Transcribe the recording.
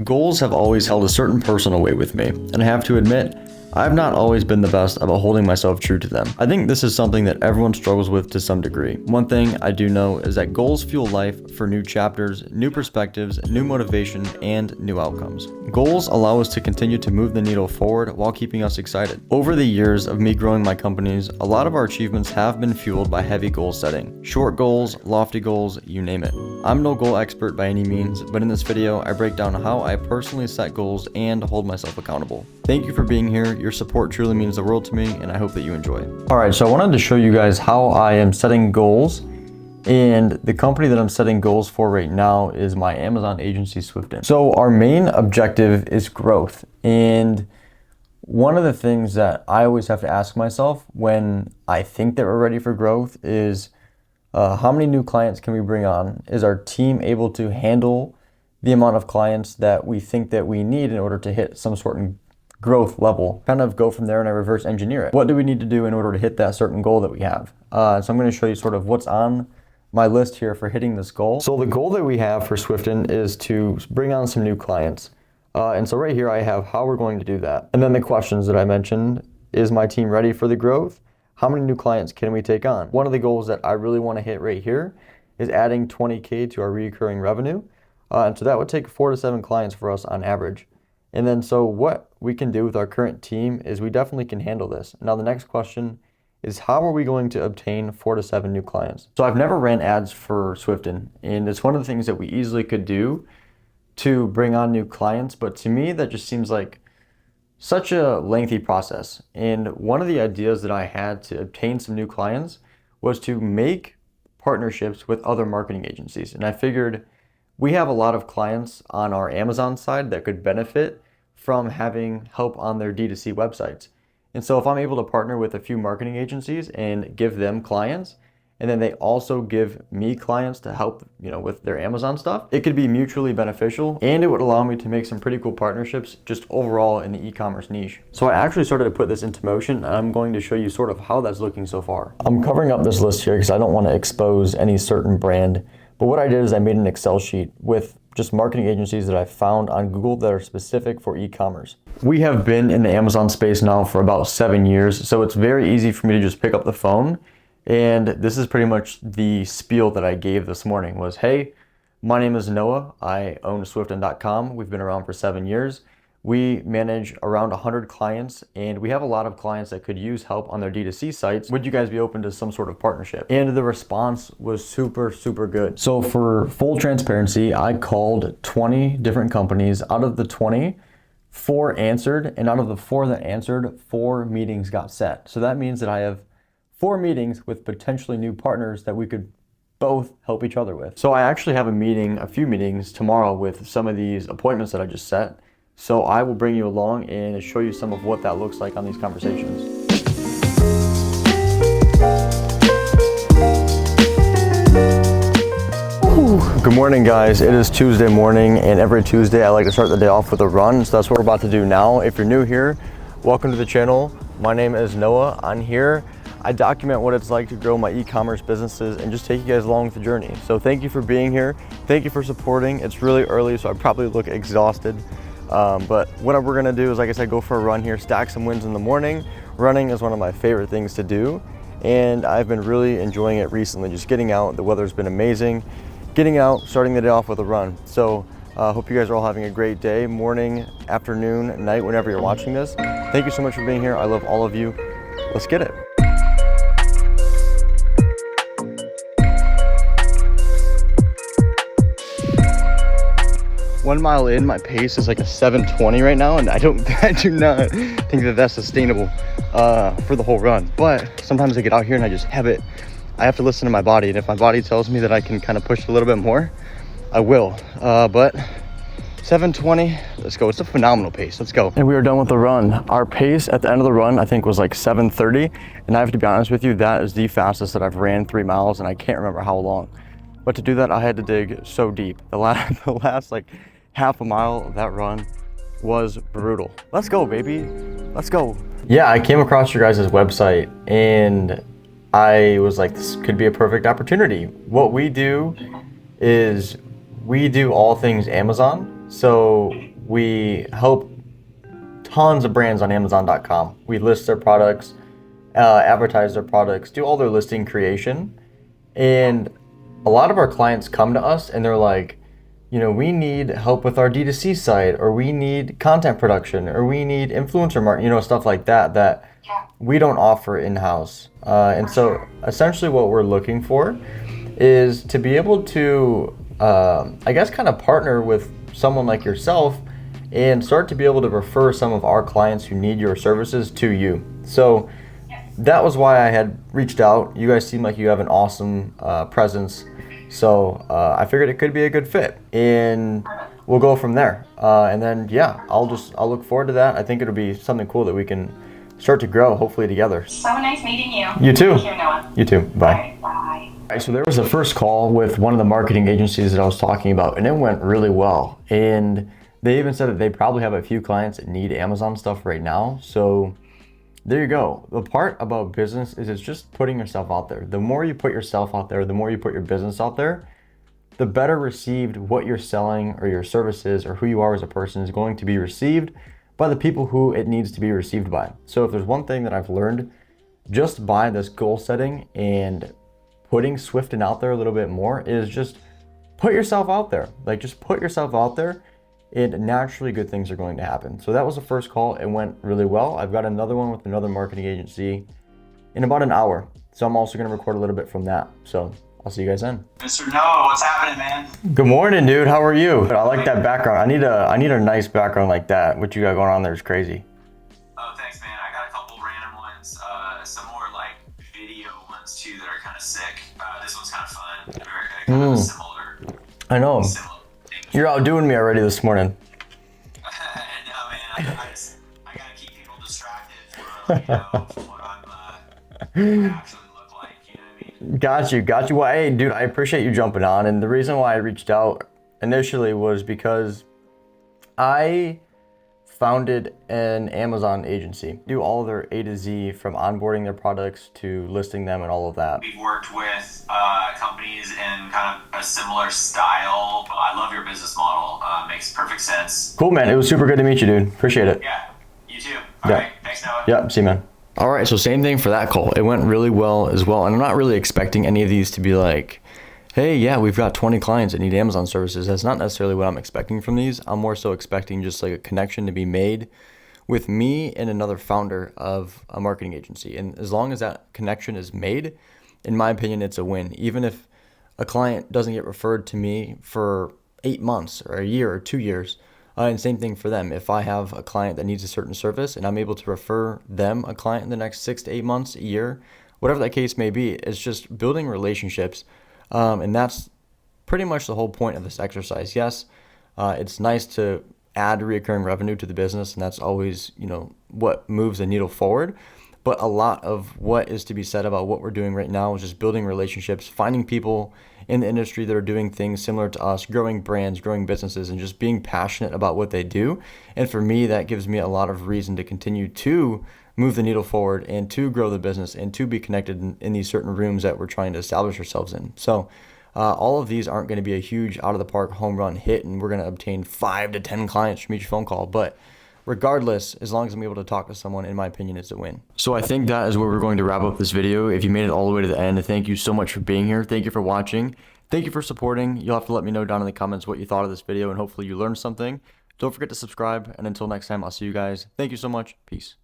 Goals have always held a certain personal weight with me, and I have to admit, I've not always been the best about holding myself true to them. I think this is something that everyone struggles with to some degree. One thing I do know is that goals fuel life for new chapters, new perspectives, new motivation, and new outcomes. Goals allow us to continue to move the needle forward while keeping us excited. Over the years of me growing my companies, a lot of our achievements have been fueled by heavy goal setting. Short goals, lofty goals, you name it. I'm no goal expert by any means, but in this video, I break down how I personally set goals and hold myself accountable. Thank you for being here. Your support truly means the world to me, and I hope that you enjoy. All right, so I wanted to show you guys how I am setting goals, and the company that I'm setting goals for right now is my Amazon agency, Swifton. So our main objective is growth, and one of the things that I always have to ask myself when I think that we're ready for growth is how many new clients can we bring on? Is our team able to handle the amount of clients that we think that we need in order to hit some sort of growth level? Kind of go from there and I reverse engineer it. What do we need to do in order to hit that certain goal that we have? So I'm going to show you sort of what's on my list here for hitting this goal. So the goal that we have for Swifton is to bring on some new clients. And so right here I have how we're going to do that. And then the questions that I mentioned: is my team ready for the growth? How many new clients can we take on? One of the goals that I really want to hit right here is adding 20K to our recurring revenue. And so that would take 4 to 7 clients for us on average. And then so what we can do with our current team is we definitely can handle this. Now the next question is, how are we going to obtain 4 to 7 new clients? So I've never ran ads for Swifton, and it's one of the things that we easily could do to bring on new clients, but to me that just seems like such a lengthy process. And one of the ideas that I had to obtain some new clients was to make partnerships with other marketing agencies. And I figured we have a lot of clients on our Amazon side that could benefit from having help on their D2C websites. And so if I'm able to partner with a few marketing agencies and give them clients, and then they also give me clients to help, with their Amazon stuff, it could be mutually beneficial, and it would allow me to make some pretty cool partnerships just overall in the e-commerce niche. So I actually started to put this into motion, and I'm going to show you sort of how that's looking so far. I'm covering up this list here because I don't want to expose any certain brand, but what I did is I made an Excel sheet with just marketing agencies that I found on Google that are specific for e-commerce. We have been in the Amazon space now for about 7 years, so it's very easy for me to just pick up the phone. And this is pretty much the spiel that I gave this morning was, hey, my name is Noah. I own Swifton.com. We've been around for 7 years. We manage around 100 clients, and we have a lot of clients that could use help on their D2C sites. Would you guys be open to some sort of partnership? And the response was super, super good. So for full transparency, I called 20 different companies. Out of the 20, 4 answered, and out of the 4 that answered, 4 meetings got set. So that means that I have 4 meetings with potentially new partners that we could both help each other with. So I actually have a few meetings tomorrow with some of these appointments that I just set. So I will bring you along and show you some of what that looks like on these conversations. Good morning, guys. It is Tuesday morning, and every Tuesday I like to start the day off with a run. So that's what we're about to do now. If you're new here, welcome to the channel. My name is Noah. On here, I document what it's like to grow my e-commerce businesses and just take you guys along with the journey. So thank you for being here. Thank you for supporting. It's really early, so I probably look exhausted. But what we're gonna do is, like I said, go for a run here, stack some wins in the morning. Running is one of my favorite things to do, and I've been really enjoying it recently. Just getting out, the weather's been amazing. Getting out, starting the day off with a run. So hope you guys are all having a great day, morning, afternoon, night, whenever you're watching this. Thank you so much for being here. I love all of you. Let's get it. 1 mile in, my pace is like a 7:20 right now, and I do not think that that's sustainable for the whole run. But sometimes I get out here and I just have it. I have to listen to my body, and if my body tells me that I can kind of push a little bit more, I will. But 7:20, let's go. It's a phenomenal pace. Let's go. And we are done with the run. Our pace at the end of the run, I think, was like 7:30, and I have to be honest with you, that is the fastest that I've ran 3 miles, and I can't remember how long. But to do that, I had to dig so deep. The last like half a mile of that run was brutal. Let's go, baby. Let's go. Yeah, I came across your guys' website, and I was like, this could be a perfect opportunity. What we do is we do all things Amazon. So we help tons of brands on Amazon.com. We list their products, advertise their products, do all their listing creation. And a lot of our clients come to us and they're like, we need help with our D2C site, or we need content production, or we need influencer marketing, stuff like that we don't offer in-house. And so essentially what we're looking for is to be able to, kind of partner with someone like yourself and start to be able to refer some of our clients who need your services to you. So that was why I had reached out. You guys seem like you have an awesome presence. So I figured it could be a good fit, and we'll go from there. And then, I'll look forward to that. I think it'll be something cool that we can start to grow, hopefully together. So nice meeting you. You too. Thank you, Noah. You too. Bye. Bye. All right, so there was a first call with one of the marketing agencies that I was talking about, and it went really well. And they even said that they probably have a few clients that need Amazon stuff right now. So there you go. The part about business is it's just putting yourself out there. The more you put yourself out there, the more you put your business out there, the better received what you're selling or your services or who you are as a person is going to be received by the people who it needs to be received by. So if there's one thing that I've learned just by this goal setting and putting Swiften out there a little bit more is just put yourself out there. Like, just put yourself out there, and naturally good things are going to happen. So that was the first call. It went really well. I've got another one with another marketing agency in about an hour. So I'm also going to record a little bit from that. So I'll see you guys then. Mr. Noah, what's happening, man? Good morning, dude. How are you? I like that background. I need a nice background like that. What you got going on there is crazy. Oh, thanks, man. I got a couple random ones. Some more like video ones too that are kind of sick. This one's kind of fun. They're kind of similar. I know. Similar. You're outdoing me already this morning. No, man. I gotta keep people distracted from what I actually look like. You know what I mean? Got you. Well, hey, dude, I appreciate you jumping on. And the reason why I reached out initially was because I founded an Amazon agency. Do all their A to Z, from onboarding their products to listing them and all of that. We've worked with companies in kind of a similar style. I love your business model. Makes perfect sense. Cool, man. It was super good to meet you, dude. Appreciate it. Yeah, you too. All right. Thanks, Noah. Yeah, see you, man. All right, so same thing for that call. It went really well as well. And I'm not really expecting any of these to be like, hey, yeah, we've got 20 clients that need Amazon services. That's not necessarily what I'm expecting from these. I'm more so expecting just like a connection to be made with me and another founder of a marketing agency. And as long as that connection is made, in my opinion, it's a win. Even if a client doesn't get referred to me for 8 months or a year or 2 years, and same thing for them. If I have a client that needs a certain service and I'm able to refer them a client in the next 6 to 8 months, a year, whatever that case may be, it's just building relationships. And that's pretty much the whole point of this exercise. Yes, it's nice to add recurring revenue to the business, and that's always, what moves the needle forward. But a lot of what is to be said about what we're doing right now is just building relationships, finding people in the industry that are doing things similar to us, growing brands, growing businesses, and just being passionate about what they do. And for me, that gives me a lot of reason to continue to move the needle forward and to grow the business and to be connected in these certain rooms that we're trying to establish ourselves in. So all of these aren't going to be a huge out of the park home run hit, and we're going to obtain 5 to 10 clients from each phone call. But regardless, as long as I'm able to talk to someone, in my opinion, it's a win. So I think that is where we're going to wrap up this video. If you made it all the way to the end, thank you so much for being here. Thank you for watching. Thank you for supporting. You'll have to let me know down in the comments what you thought of this video, and hopefully you learned something. Don't forget to subscribe, and until next time, I'll see you guys. Thank you so much. Peace.